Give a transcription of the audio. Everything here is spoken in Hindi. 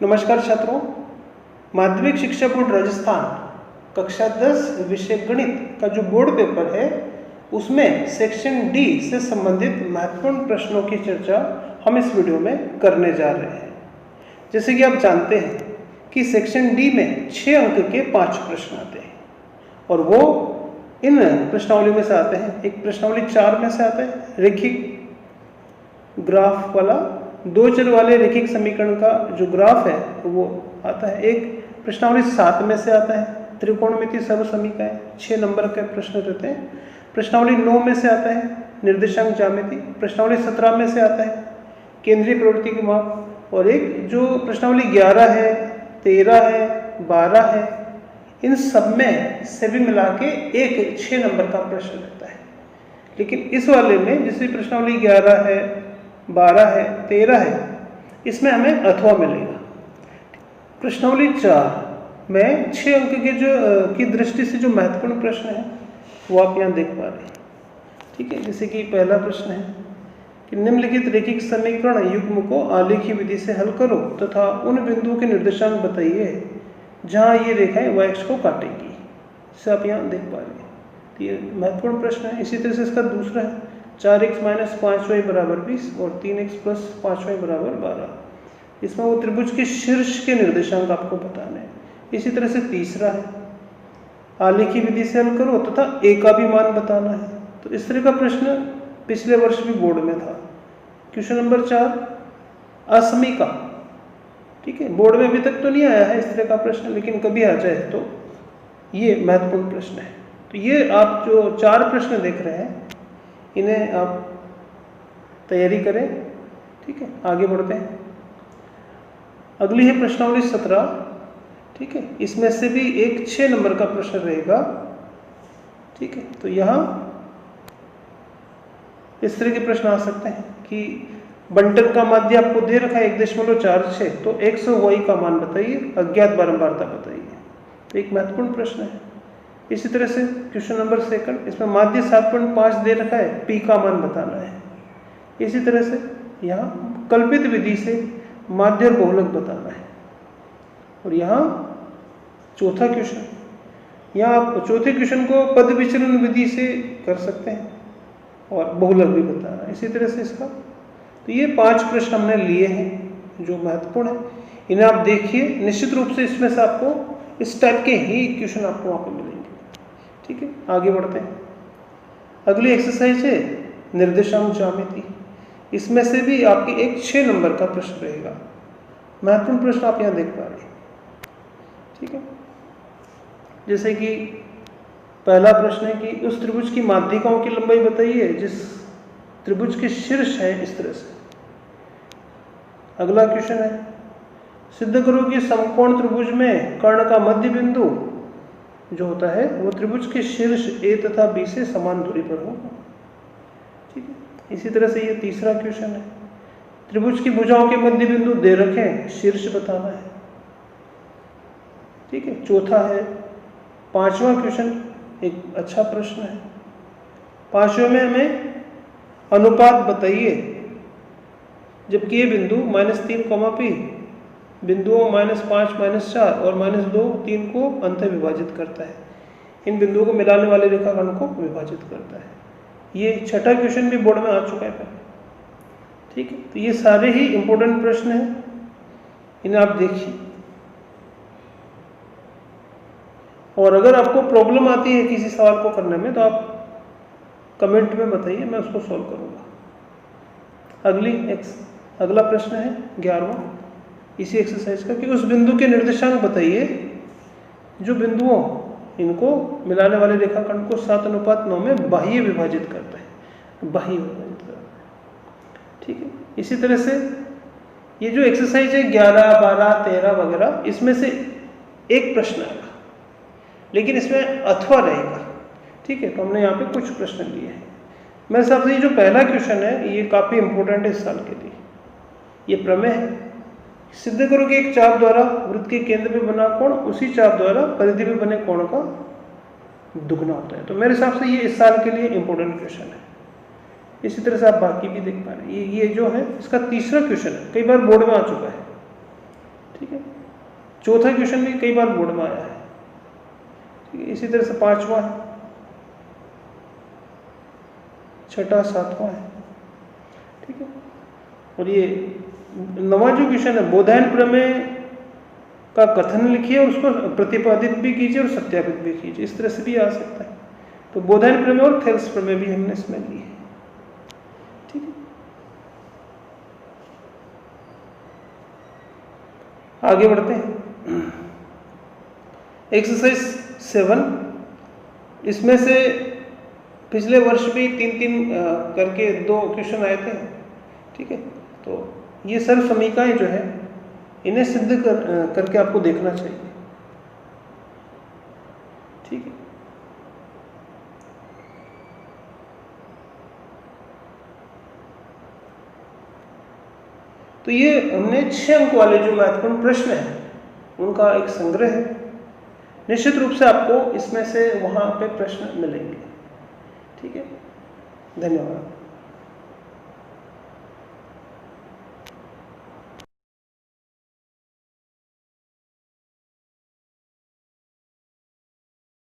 नमस्कार छात्रों, माध्यमिक शिक्षा बोर्ड राजस्थान कक्षा 10 विषय गणित का जो बोर्ड पेपर है उसमें सेक्शन डी से संबंधित महत्वपूर्ण प्रश्नों की चर्चा हम इस वीडियो में करने जा रहे हैं। जैसे कि आप जानते हैं कि सेक्शन डी में 6 अंक के 5 प्रश्न आते हैं और वो इन प्रश्नावली में से आते हैं। एक प्रश्नावली 4 में से आता है रेखिक ग्राफ वाला, 2 चर वाले रेखिक समीकरण का जो ग्राफ है वो आता है। एक प्रश्नावली 7 में से आता है त्रिकोणमिति सर्वसमीकरण, 6 नंबर के प्रश्न रहते हैं। प्रश्नावली 9 में से आता है निर्देशांक ज्यामिति। प्रश्नावली 17 में से आता है केंद्रीय प्रवृत्ति के माप। और एक जो प्रश्नावली 11 है, 13 है, 12 है, इन सब में से भी मिला के एक 6 नंबर का प्रश्न रहता है। लेकिन इस वाले में जैसे प्रश्नावली 11 है, 12 है, 13 है, इसमें हमें अथवा मिलेगा। प्रश्नावली 4 में 6 अंक के की दृष्टि से जो महत्वपूर्ण प्रश्न है वो आप यहाँ देख पा रहे हैं। ठीक है, जैसे कि पहला प्रश्न है कि निम्नलिखित रेखिक समीकरण युग्म को आलेखीय विधि से हल करो तथा उन बिंदुओं के निर्देशांक बताइए जहाँ ये रेखाएं y को काटेंगी। जिसे आप यहाँ देख पा रहे हैं, तो ये महत्वपूर्ण प्रश्न है। इसी तरह से इसका दूसरा है 4x - 5y = 20 और 3x + 5y = 12। इसमें वो त्रिभुज के शीर्ष के निर्देशांक आपको बताने हैं। इसी तरह से तीसरा है आलेखीय विधि से हल करो तथा a का भी मान बताना है। तो इस तरह का प्रश्न पिछले वर्ष भी बोर्ड में था। Question number 4 असमीका। ठीक है, बोर्ड में अभी तक तो नहीं आया है इस तरह का प्रश्न, लेकिन कभी आ जाए तो ये महत्वपूर्ण प्रश्न है। तो ये आप जो 4 प्रश्न देख रहे हैं इन्हें आप तैयारी करें। ठीक है, आगे बढ़ते हैं। अगली है प्रश्नावली 17। ठीक है, इसमें से भी एक 6 नंबर का प्रश्न रहेगा। ठीक है, तो यहाँ इस तरह के प्रश्न आ सकते हैं कि बंटन का माध्य आपको दे रखा है 1.46, तो x और y का मान बताइए, अज्ञात बारंबारता बताइए। तो एक महत्वपूर्ण प्रश्न है। इसी तरह से क्वेश्चन नंबर 2, इसमें माध्य 7.5 दे रखा है, p का मान बताना है। इसी तरह से यहाँ कल्पित विधि से माध्य और बहुलक बताना है। और यहाँ चौथा क्वेश्चन, यहाँ आप चौथे क्वेश्चन को पद विचलन विधि से कर सकते हैं और बहुलक भी बताना है। इसी तरह से इसका, तो ये 5 प्रश्न हमने लिए हैं जो महत्वपूर्ण है। इन्हें आप देखिए, निश्चित रूप से इसमें से आपको इस टाइप के ही क्वेश्चन आपको वहाँ पर मिलेंगे। ठीक है, आगे बढ़ते हैं। अगली एक्सरसाइज है निर्देशांक ज्यामिति। इसमें से भी आपके एक 6 नंबर का प्रश्न रहेगा। महत्वपूर्ण प्रश्न आप यहाँ देख पा रहे हैं। ठीक है, जैसे कि पहला प्रश्न है कि उस त्रिभुज की माध्यिकाओं की लंबाई बताइए जिस त्रिभुज के शीर्ष है इस तरह से। अगला क्वेश्चन है सिद्ध करो कि समकोण त्रिभुज में कर्ण का मध्य बिंदु जो होता है वो त्रिभुज के शीर्ष a तथा b से समान दूरी पर हो। ठीक है, इसी तरह से ये तीसरा क्वेश्चन है त्रिभुज की भुजाओं के मध्य बिंदु दे रखें, शीर्ष बताना है। ठीक है, चौथा है 5वां क्वेश्चन, एक अच्छा प्रश्न है। 5वें में हमें अनुपात बताइए जबकि ये बिंदु -3, p बिंदुओं -5, -4 और -2, 3 को अंत विभाजित करता है। इन बिंदुओं को मिलाने वाले रेखाखंड को विभाजित करता है। ये छठा क्वेश्चन भी बोर्ड में आ चुका है पहले। ठीक है, तो ये सारे ही इंपॉर्टेंट प्रश्न हैं, इन्हें आप देखिए। और अगर आपको प्रॉब्लम आती है किसी सवाल को करने में तो आप कमेंट में बताइए, मैं उसको सॉल्व करूंगा। अगला प्रश्न है 11वां इसी एक्सरसाइज का कि उस बिंदु के निर्देशांक बताइए जो बिंदुओं इनको मिलाने वाले रेखाखंड को 7:9 में बाह्य विभाजित करता है। बाह्य विभाजित करता है। ठीक है, इसी तरह से ये जो एक्सरसाइज है 11, 12, 13 वगैरह, इसमें से एक प्रश्न आएगा लेकिन इसमें अथवा रहेगा। ठीक है, तो हमने यहाँ पे कुछ प्रश्न लिए हैं। मेरे हिसाब से ये जो पहला क्वेश्चन है ये काफ़ी इंपॉर्टेंट है इस साल के लिए। ये प्रमेय है सिद्ध करो कि एक चाप द्वारा वृत्त के केंद्र में बना कोण उसी चाप द्वारा परिधि में बने कोण का दुगना होता है। तो मेरे हिसाब से ये इस साल के लिए इंपॉर्टेंट क्वेश्चन है। इसी तरह से आप बाकी भी देख पा रहे हैं। ये जो है इसका तीसरा क्वेश्चन है, कई बार बोर्ड में आ चुका है। ठीक है। चौथा क्वेश्चन भी कई बार बोर्ड में आया है, ठीक है। इसी तरह से 5वां है, 6वां 7वां है, ठीक है। और ये 9वां जो क्वेश्चन है, बोधायन प्रमेय का कथन लिखिए और उसको प्रतिपादित भी कीजिए और सत्यापित भी कीजिए, इस तरह से भी आ सकता है। तो बोधायन प्रमेय और थेल्स प्रमेय भी हमने इसमें ली है, ठीक है। आगे बढ़ते हैं। एक्सरसाइज 7, इसमें से पिछले वर्ष भी 3-3 करके 2 क्वेश्चन आए थे, ठीक है। तो ये सर्व समीकरण जो है इन्हें सिद्ध करके आपको देखना चाहिए, ठीक है। तो ये हमने 6 अंक वाले जो महत्वपूर्ण प्रश्न हैं उनका एक संग्रह है। निश्चित रूप से आपको इसमें से वहां पे प्रश्न मिलेंगे, ठीक है। धन्यवाद।